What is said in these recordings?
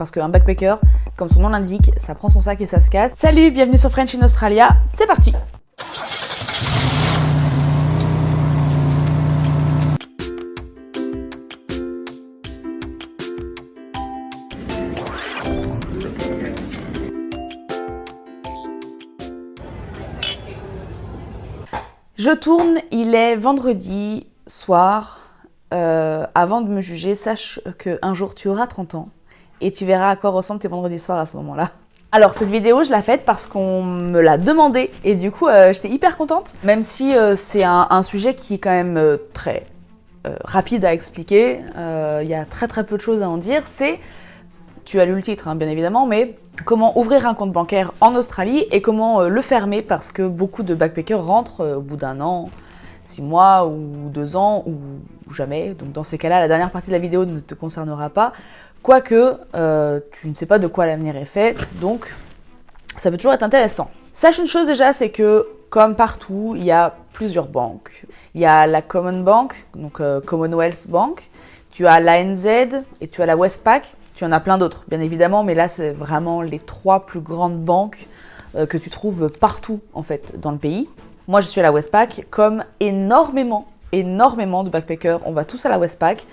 Parce qu'un backpacker, comme son nom l'indique, ça prend son sac et ça se casse. Salut, bienvenue sur French in Australia, c'est parti! Je tourne, il est vendredi soir. Avant de me juger, sache qu'un jour tu auras 30 ans et tu verras à quoi ressemblent tes vendredis soirs à ce moment-là. Alors cette vidéo, je l'ai faite parce qu'on me l'a demandé et du coup j'étais hyper contente. Même si c'est un sujet qui est quand même très rapide à expliquer, il y a très peu de choses à en dire. Tu as lu le titre hein, bien évidemment, mais comment ouvrir un compte bancaire en Australie et comment le fermer parce que beaucoup de backpackers rentrent au bout d'un an, 6 mois ou 2 ans ou jamais. Donc dans ces cas-là, la dernière partie de la vidéo ne te concernera pas. Quoique, tu ne sais pas de quoi l'avenir est fait, donc ça peut toujours être intéressant. Sache une chose déjà, c'est que comme partout, il y a plusieurs banques. Il y a la Common Bank, donc Commonwealth Bank, tu as l'ANZ et tu as la Westpac. Tu en as plein d'autres, bien évidemment, mais là, c'est vraiment les 3 plus grandes banques que tu trouves partout, en fait, dans le pays. Moi, je suis à la Westpac, comme énormément de backpackers, on va tous à la Westpac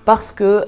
parce que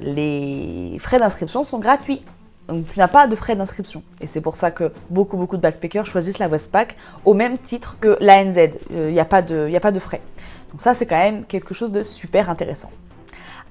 les frais d'inscription sont gratuits. Donc, tu n'as pas de frais d'inscription. Et c'est pour ça que beaucoup de backpackers choisissent la Westpac au même titre que l'ANZ. Il n'y a pas de frais. Donc ça, c'est quand même quelque chose de super intéressant.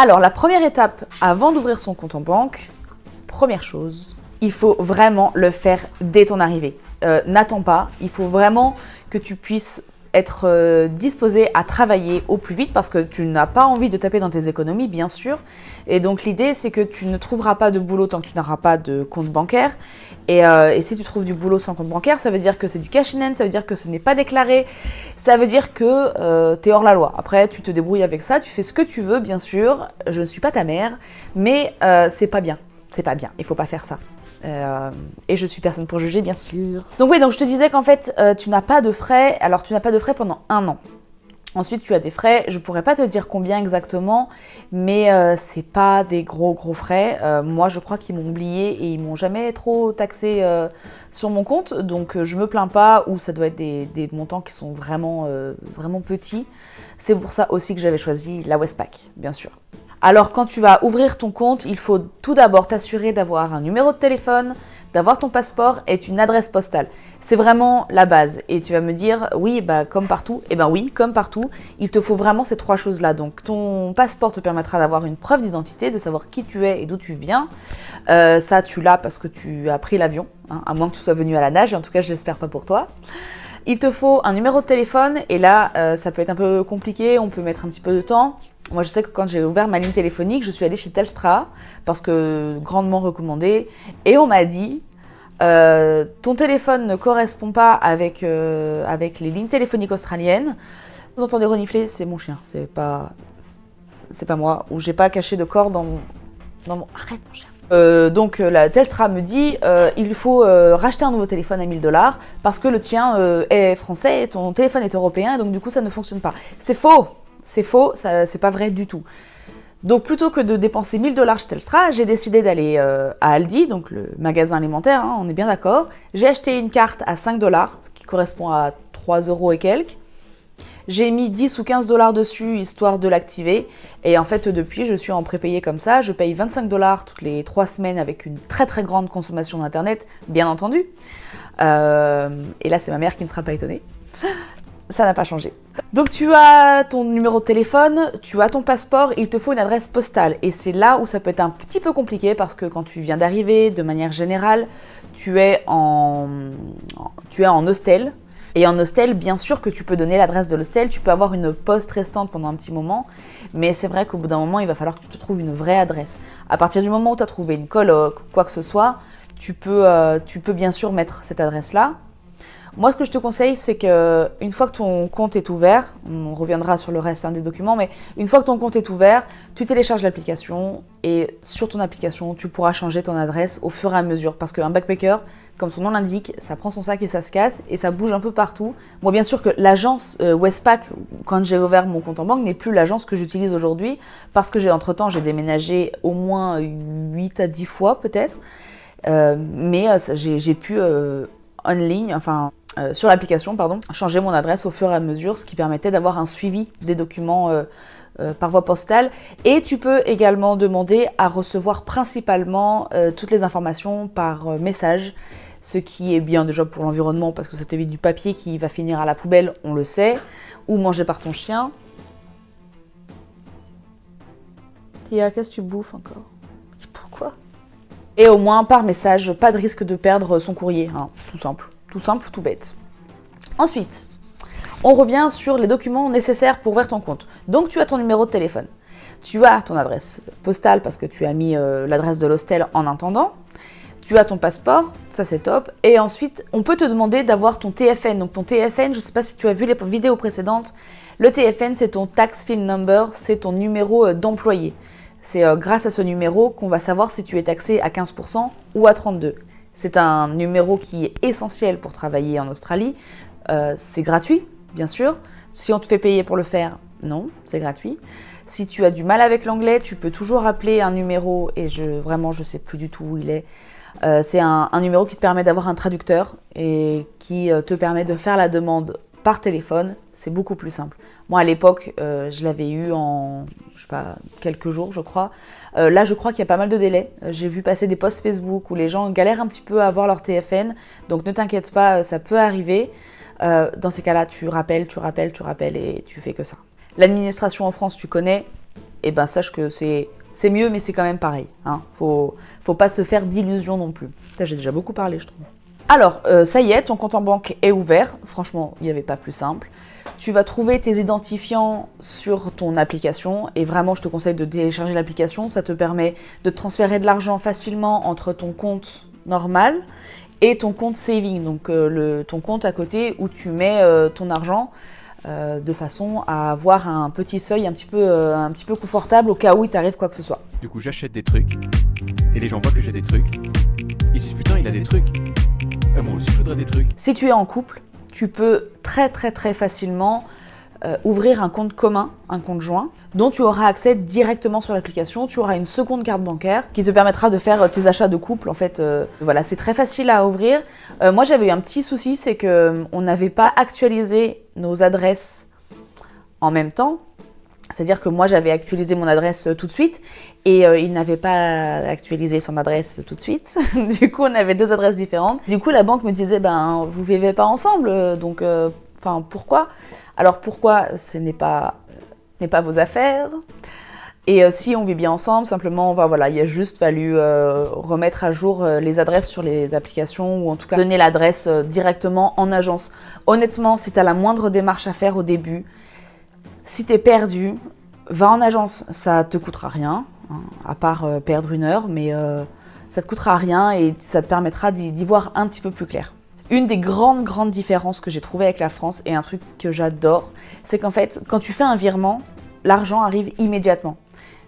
Alors, la première étape avant d'ouvrir son compte en banque, première chose, il faut vraiment le faire dès ton arrivée. N'attends pas, il faut vraiment que tu puisses être disposé à travailler au plus vite parce que tu n'as pas envie de taper dans tes économies, bien sûr. Et donc, l'idée, c'est que tu ne trouveras pas de boulot tant que tu n'auras pas de compte bancaire. Et si tu trouves du boulot sans compte bancaire, ça veut dire que c'est du cash in, ça veut dire que ce n'est pas déclaré, ça veut dire que tu es hors la loi. Après, tu te débrouilles avec ça, tu fais ce que tu veux, bien sûr. Je ne suis pas ta mère, mais c'est pas bien. C'est pas bien, il faut pas faire ça. Et je suis personne pour juger, bien sûr. Donc oui, donc je te disais qu'en fait, tu n'as pas de frais. Alors, tu n'as pas de frais pendant 1 an. Ensuite, tu as des frais, je pourrais pas te dire combien exactement, mais c'est pas des gros frais. Moi, je crois qu'ils m'ont oublié et ils m'ont jamais trop taxé sur mon compte, donc je me plains pas, ou ça doit être des montants qui sont vraiment petits. C'est pour ça aussi que j'avais choisi la Westpac, bien sûr. Alors, quand tu vas ouvrir ton compte, il faut tout d'abord t'assurer d'avoir un numéro de téléphone, d'avoir ton passeport et une adresse postale. C'est vraiment la base. Et tu vas me dire, oui, bah, comme partout. Eh bien oui, comme partout, il te faut vraiment ces 3 choses-là. Donc, ton passeport te permettra d'avoir une preuve d'identité, de savoir qui tu es et d'où tu viens. Ça, tu l'as parce que tu as pris l'avion, hein, à moins que tu sois venu à la nage. En tout cas, je l'espère pas pour toi. Il te faut un numéro de téléphone. Et là, ça peut être un peu compliqué. On peut mettre un petit peu de temps. Moi, je sais que quand j'ai ouvert ma ligne téléphonique, je suis allée chez Telstra parce que grandement recommandé. Et on m'a dit, ton téléphone ne correspond pas avec les lignes téléphoniques australiennes. Vous entendez renifler, c'est mon chien, c'est pas moi. Ou j'ai pas caché de corps dans mon... Arrête mon chien. Donc la Telstra me dit, il faut racheter un nouveau téléphone à 1 000 $ parce que le tien est français et ton téléphone est européen et donc du coup ça ne fonctionne pas. C'est faux. C'est faux, c'est pas vrai du tout. Donc plutôt que de dépenser 1 000 $ chez Telstra, j'ai décidé d'aller à Aldi, donc le magasin alimentaire, hein, on est bien d'accord. J'ai acheté une carte à 5 $, ce qui correspond à 3 € et quelques. J'ai mis 10 ou 15 $ dessus, histoire de l'activer. Et en fait, depuis, je suis en prépayé comme ça. Je paye 25 $ toutes les 3 semaines avec une très grande consommation d'Internet, bien entendu. Et là, c'est ma mère qui ne sera pas étonnée. Ça n'a pas changé. Donc tu as ton numéro de téléphone, tu as ton passeport, il te faut une adresse postale. Et c'est là où ça peut être un petit peu compliqué parce que quand tu viens d'arriver, de manière générale, tu es en hostel. Et en hostel, bien sûr que tu peux donner l'adresse de l'hostel, tu peux avoir une poste restante pendant un petit moment, mais c'est vrai qu'au bout d'un moment, il va falloir que tu te trouves une vraie adresse. À partir du moment où tu as trouvé une coloc, quoi que ce soit, tu peux bien sûr mettre cette adresse-là. Moi, ce que je te conseille, c'est qu'une fois que ton compte est ouvert, on reviendra sur le reste des documents, mais une fois que ton compte est ouvert, tu télécharges l'application et sur ton application, tu pourras changer ton adresse au fur et à mesure. Parce qu'un backpacker, comme son nom l'indique, ça prend son sac et ça se casse et ça bouge un peu partout. Moi, bien sûr que l'agence Westpac, quand j'ai ouvert mon compte en banque, n'est plus l'agence que j'utilise aujourd'hui parce que entre-temps, j'ai déménagé au moins 8 à 10 fois peut-être. Mais j'ai pu en ligne, sur l'application, changer mon adresse au fur et à mesure, ce qui permettait d'avoir un suivi des documents par voie postale. Et tu peux également demander à recevoir principalement toutes les informations par message, ce qui est bien déjà pour l'environnement parce que ça t'évite du papier qui va finir à la poubelle, on le sait, ou mangé par ton chien. Tia, qu'est-ce que tu bouffes encore? Pourquoi? Et au moins par message, pas de risque de perdre son courrier, hein. Tout simple, tout bête. Ensuite, on revient sur les documents nécessaires pour ouvrir ton compte. Donc tu as ton numéro de téléphone, tu as ton adresse postale parce que tu as mis l'adresse de l'hostel en attendant, tu as ton passeport, ça c'est top, et ensuite on peut te demander d'avoir ton TFN. Donc ton TFN, je ne sais pas si tu as vu les vidéos précédentes, le TFN c'est ton Tax File Number, c'est ton numéro d'employé. C'est grâce à ce numéro qu'on va savoir si tu es taxé à 15% ou à 32%. C'est un numéro qui est essentiel pour travailler en Australie. C'est gratuit, bien sûr. Si on te fait payer pour le faire, non, c'est gratuit. Si tu as du mal avec l'anglais, tu peux toujours appeler un numéro, et je ne sais plus du tout où il est. C'est un numéro qui te permet d'avoir un traducteur et qui te permet de faire la demande par téléphone. C'est beaucoup plus simple. Moi, à l'époque, je l'avais eu en, quelques jours, je crois. Là, je crois qu'il y a pas mal de délais. J'ai vu passer des posts Facebook où les gens galèrent un petit peu à avoir leur TFN. Donc, ne t'inquiète pas, ça peut arriver. Dans ces cas-là, tu rappelles et tu fais que ça. L'administration en France, tu connais. Eh ben, sache que c'est mieux, mais c'est quand même pareil. Hein. Faut pas se faire d'illusions non plus. J'ai déjà beaucoup parlé, je trouve. Alors, ça y est, ton compte en banque est ouvert. Franchement, il n'y avait pas plus simple. Tu vas trouver tes identifiants sur ton application et vraiment, je te conseille de télécharger l'application. Ça te permet de transférer de l'argent facilement entre ton compte normal et ton compte saving, donc ton compte à côté où tu mets ton argent de façon à avoir un petit seuil un petit peu confortable au cas où il t'arrive quoi que ce soit. Du coup, j'achète des trucs et les gens voient que j'ai des trucs. Ils disent putain, il a des trucs. Moi aussi, je voudrais des trucs. Si tu es en couple, tu peux très facilement ouvrir un compte commun, un compte joint, dont tu auras accès directement sur l'application. Tu auras une seconde carte bancaire qui te permettra de faire tes achats de couple. En fait, voilà, c'est très facile à ouvrir. Moi, j'avais eu un petit souci, c'est qu'on n'avait pas actualisé nos adresses en même temps. C'est-à-dire que moi, j'avais actualisé mon adresse tout de suite et il n'avait pas actualisé son adresse tout de suite. Du coup, on avait deux adresses différentes. Du coup, la banque me disait, vous vivez pas ensemble, donc, pourquoi? Alors, pourquoi? Ce n'est pas vos affaires. Et si on vit bien ensemble, simplement, il a juste fallu remettre à jour les adresses sur les applications ou en tout cas donner l'adresse directement en agence. Honnêtement, si tu as la moindre démarche à faire au début, si tu es perdu, va en agence, ça te coûtera rien, hein, à part perdre une heure, mais ça te coûtera rien et ça te permettra d'y voir un petit peu plus clair. Une des grandes différences que j'ai trouvées avec la France et un truc que j'adore, c'est qu'en fait, quand tu fais un virement, l'argent arrive immédiatement.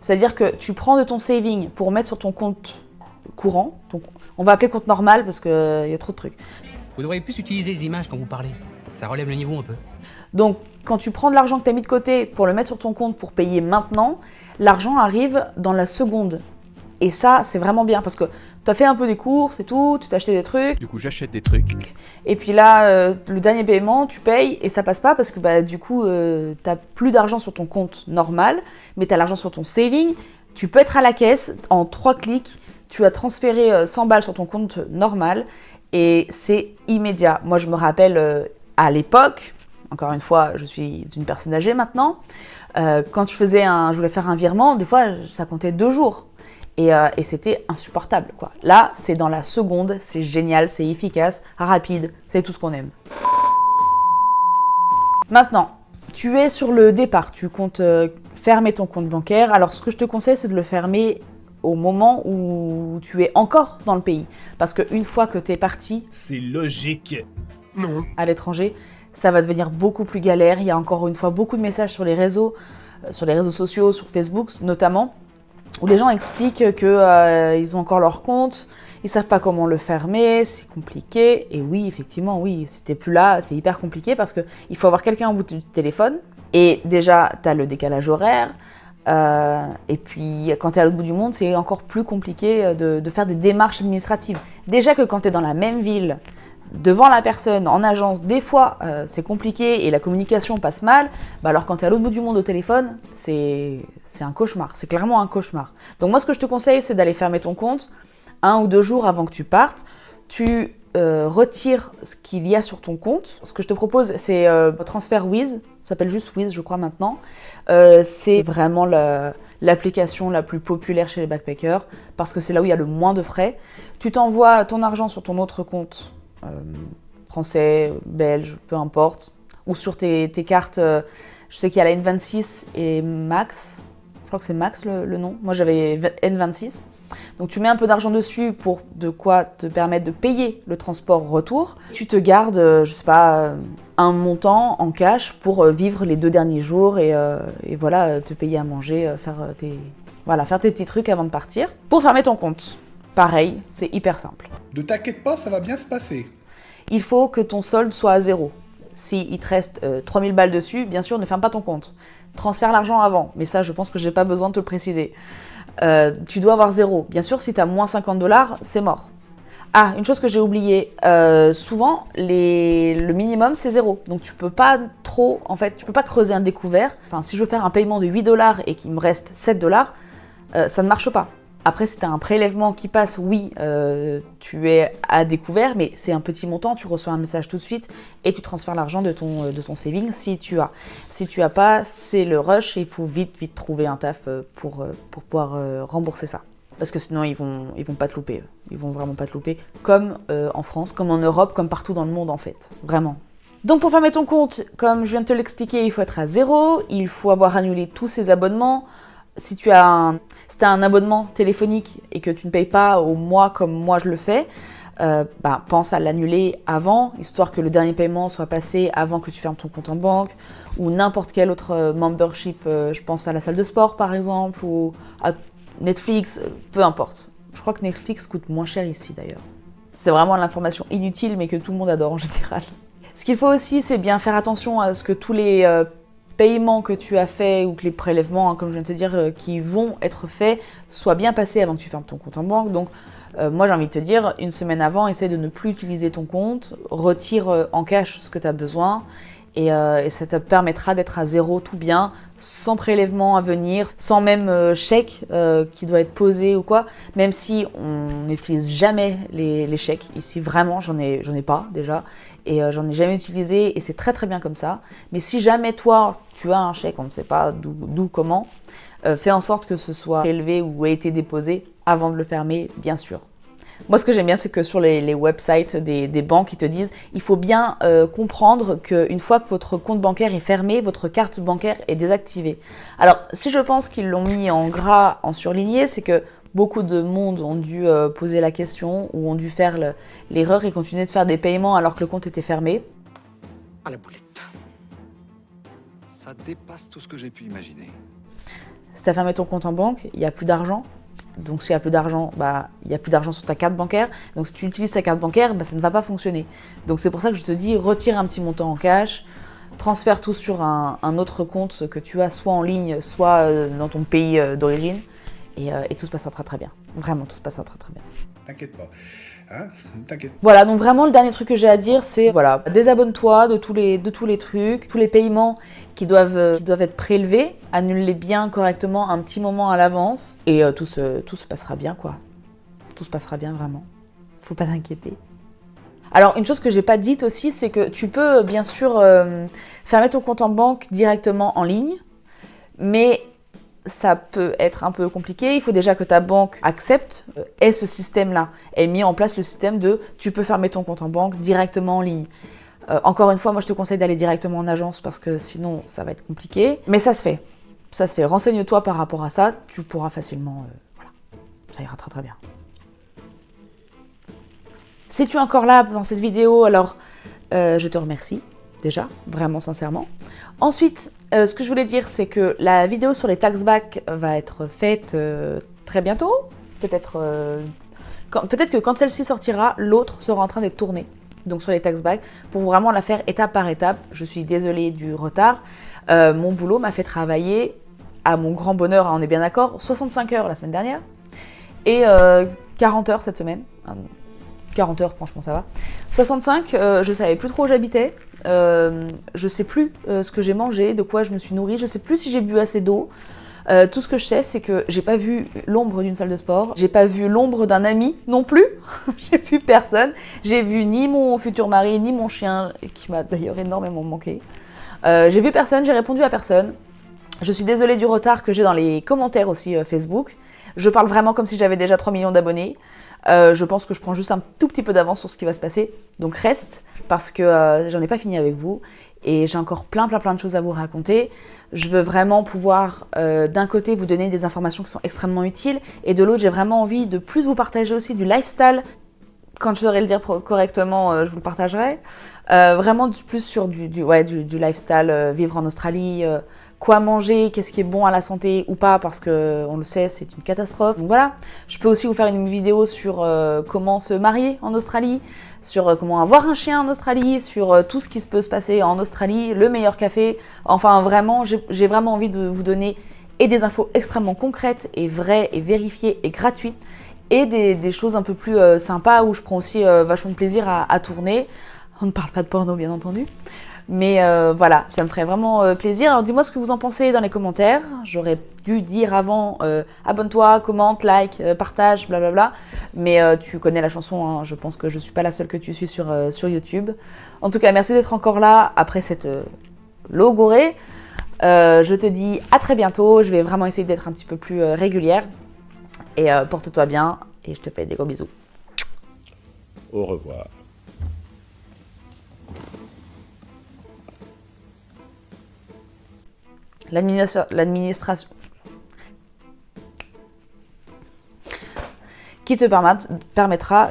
C'est-à-dire que tu prends de ton saving pour mettre sur ton compte courant, on va appeler compte normal parce qu'il y a trop de trucs. Vous devriez plus utiliser les images quand vous parlez, ça relève le niveau un peu. Donc, quand tu prends de l'argent que tu as mis de côté pour le mettre sur ton compte pour payer maintenant, l'argent arrive dans la seconde. Et ça, c'est vraiment bien parce que tu as fait un peu des courses et tout, tu t'as acheté des trucs. Du coup, j'achète des trucs. Et puis là, le dernier paiement, tu payes et ça passe pas parce que du coup, tu n'as plus d'argent sur ton compte normal, mais tu as l'argent sur ton saving. Tu peux être à la caisse, en 3 clics, tu as transféré 100 balles sur ton compte normal et c'est immédiat. Moi, je me rappelle à l'époque, encore une fois, je suis une personne âgée maintenant, quand je voulais faire un virement, des fois, ça comptait 2 jours. Et c'était insupportable, quoi. Là, c'est dans la seconde, c'est génial, c'est efficace, rapide, c'est tout ce qu'on aime. Maintenant, tu es sur le départ, tu comptes fermer ton compte bancaire. Alors, ce que je te conseille, c'est de le fermer au moment où tu es encore dans le pays. Parce qu'une fois que tu es parti... C'est logique. Non. à l'étranger, ça va devenir beaucoup plus galère. Il y a encore une fois beaucoup de messages sur les réseaux sociaux, sur Facebook notamment, où les gens expliquent que ils ont encore leur compte, ils savent pas comment le fermer, c'est compliqué. Et oui, effectivement, oui, si t'es plus là, c'est hyper compliqué parce que il faut avoir quelqu'un au bout du téléphone. Et déjà, t'as le décalage horaire. Et puis, quand t'es à l'autre bout du monde, c'est encore plus compliqué de faire des démarches administratives. Déjà que quand t'es dans la même ville, devant la personne, en agence, des fois, c'est compliqué et la communication passe mal. Bah alors, quand t'es à l'autre bout du monde au téléphone, c'est un cauchemar. C'est clairement un cauchemar. Donc moi, ce que je te conseille, c'est d'aller fermer ton compte 1 ou 2 jours avant que tu partes. Tu retires ce qu'il y a sur ton compte. Ce que je te propose, c'est Transfer Wiz. Ça s'appelle juste Wiz, je crois, maintenant. C'est vraiment l'application la plus populaire chez les backpackers parce que c'est là où il y a le moins de frais. Tu t'envoies ton argent sur ton autre compte, français, belge, peu importe, ou sur tes cartes. Je sais qu'il y a la N26 et Max. Je crois que c'est Max le nom. Moi, j'avais N26. Donc tu mets un peu d'argent dessus pour de quoi te permettre de payer le transport retour. Tu te gardes, je sais pas, un montant en cash pour vivre les 2 derniers jours et voilà, te payer à manger, faire tes petits trucs avant de partir. Pour fermer ton compte, pareil, c'est hyper simple. Ne t'inquiète pas, ça va bien se passer. Il faut que ton solde soit à 0. Si il te reste 3000 balles dessus, bien sûr, ne ferme pas ton compte. Transfère l'argent avant, mais ça, je pense que j'ai pas besoin de te le préciser. Tu dois avoir 0. Bien sûr, si tu as moins $50, c'est mort. Ah, une chose que j'ai oubliée, souvent, le minimum, c'est 0. Donc, tu peux pas creuser un découvert. Enfin, si je veux faire un paiement de $8 et qu'il me reste $7, ça ne marche pas. Après, si tu as un prélèvement qui passe, oui, tu es à découvert, mais c'est un petit montant, tu reçois un message tout de suite et tu transfères l'argent de ton saving si tu as. Si tu n'as pas, c'est le rush et il faut vite trouver un taf pour pouvoir rembourser ça. Parce que sinon, ils vont pas te louper. Ils vont vraiment pas te louper, comme en France, comme en Europe, comme partout dans le monde en fait. Vraiment. Donc pour fermer ton compte, comme je viens de te l'expliquer, il faut être à 0, il faut avoir annulé tous ses abonnements. Si tu as un abonnement téléphonique et que tu ne payes pas au mois comme moi je le fais, pense à l'annuler avant, histoire que le dernier paiement soit passé avant que tu fermes ton compte en banque, ou n'importe quel autre membership, je pense à la salle de sport par exemple, ou à Netflix, peu importe. Je crois que Netflix coûte moins cher ici d'ailleurs. C'est vraiment l'information inutile mais que tout le monde adore en général. Ce qu'il faut aussi, c'est bien faire attention à ce que tous les paiements que tu as faits ou que les prélèvements, comme je viens de te dire, qui vont être faits, soient bien passés avant que tu fermes ton compte en banque. Donc, moi, j'ai envie de te dire, une semaine avant, essaie de ne plus utiliser ton compte, retire en cash ce que tu as besoin et ça te permettra d'être à 0 tout bien, sans prélèvement à venir, sans même chèque qui doit être posé ou quoi, même si on n'utilise jamais les chèques. Ici, vraiment, j'en ai pas déjà. Et j'en ai jamais utilisé et c'est très bien comme ça. Mais si jamais toi, tu as un chèque, on ne sait pas d'où comment, fais en sorte que ce soit prélevé ou ait été déposé avant de le fermer, bien sûr. Moi, ce que j'aime bien, c'est que sur les websites des banques, ils te disent il faut bien comprendre qu'une fois que votre compte bancaire est fermé, votre carte bancaire est désactivée. Alors, si je pense qu'ils l'ont mis en gras, en surligné, c'est que beaucoup de monde ont dû poser la question ou ont dû faire l'erreur et continuer de faire des paiements alors que le compte était fermé. À la boulette. Ça dépasse tout ce que j'ai pu imaginer. Si tu as fermé ton compte en banque, il n'y a plus d'argent. Donc s'il n'y a plus d'argent, il n'y a plus d'argent sur ta carte bancaire. Donc si tu utilises ta carte bancaire, ça ne va pas fonctionner. Donc c'est pour ça que je te dis, retire un petit montant en cash, transfère tout sur un autre compte que tu as soit en ligne, soit dans ton pays d'origine. Et tout se passera très bien. Vraiment, tout se passera très bien. T'inquiète pas. Hein? T'inquiète. Voilà, donc vraiment le dernier truc que j'ai à dire, c'est voilà, désabonne-toi de tous les trucs, tous les paiements qui doivent être prélevés, annule-les bien correctement un petit moment à l'avance et tout se passera bien quoi. Tout se passera bien vraiment. Faut pas t'inquiéter. Alors une chose que j'ai pas dite aussi, c'est que tu peux bien sûr fermer ton compte en banque directement en ligne, mais ça peut être un peu compliqué. Il faut déjà que ta banque accepte, ait ce système-là, ait mis en place le système de tu peux fermer ton compte en banque directement en ligne. Encore une fois, moi je te conseille d'aller directement en agence parce que sinon ça va être compliqué. Mais ça se fait. Ça se fait. Renseigne-toi par rapport à ça, tu pourras facilement. Voilà. Ça ira très bien. Si tu es encore là dans cette vidéo, alors Je te remercie, déjà, vraiment sincèrement. Ensuite, ce que je voulais dire, c'est que la vidéo sur les tax back va être faite très bientôt. Peut-être que quand celle-ci sortira, l'autre sera en train d'être tournée. Donc sur les tax back, pour vraiment la faire étape par étape. Je suis désolée du retard. Mon boulot m'a fait travailler, à mon grand bonheur, on est bien d'accord, 65 heures la semaine dernière et 40 heures cette semaine. 40 heures, franchement, ça va. 65, je savais plus trop où j'habitais. Je sais plus ce que j'ai mangé, de quoi je me suis nourrie. Je sais plus si j'ai bu assez d'eau. Tout ce que je sais, c'est que j'ai pas vu l'ombre d'une salle de sport. J'ai pas vu l'ombre d'un ami non plus. J'ai vu personne. J'ai vu ni mon futur mari, ni mon chien, qui m'a d'ailleurs énormément manqué. J'ai vu personne, j'ai répondu à personne. Je suis désolée du retard que j'ai dans les commentaires aussi Facebook. Je parle vraiment comme si j'avais déjà 3 millions d'abonnés. Je pense que je prends juste un tout petit peu d'avance sur ce qui va se passer. Donc reste, parce que j'en ai pas fini avec vous. Et j'ai encore plein de choses à vous raconter. Je veux vraiment pouvoir, d'un côté, vous donner des informations qui sont extrêmement utiles. Et de l'autre, j'ai vraiment envie de plus vous partager aussi du lifestyle. Quand je saurai le dire correctement, je vous le partagerai. Vraiment plus sur du lifestyle, vivre en Australie, quoi manger, qu'est-ce qui est bon à la santé ou pas, parce que on le sait, c'est une catastrophe. Donc voilà, je peux aussi vous faire une vidéo sur comment se marier en Australie, sur comment avoir un chien en Australie, sur tout ce qui peut se passer en Australie, le meilleur café. Enfin vraiment, j'ai vraiment envie de vous donner et des infos extrêmement concrètes et vraies et vérifiées et gratuites, et des choses un peu plus sympas où je prends aussi vachement de plaisir à tourner. On ne parle pas de porno, bien entendu. Mais voilà, ça me ferait vraiment plaisir. Alors dis-moi ce que vous en pensez dans les commentaires. J'aurais dû dire avant, abonne-toi, commente, like, partage, blablabla. Mais tu connais la chanson, hein. Je pense que je ne suis pas la seule que tu suis sur YouTube. En tout cas, merci d'être encore là après cette logorée. Je te dis à très bientôt. Je vais vraiment essayer d'être un petit peu plus régulière. Et porte-toi bien et je te fais des gros bisous. Au revoir. L'administration qui te permettra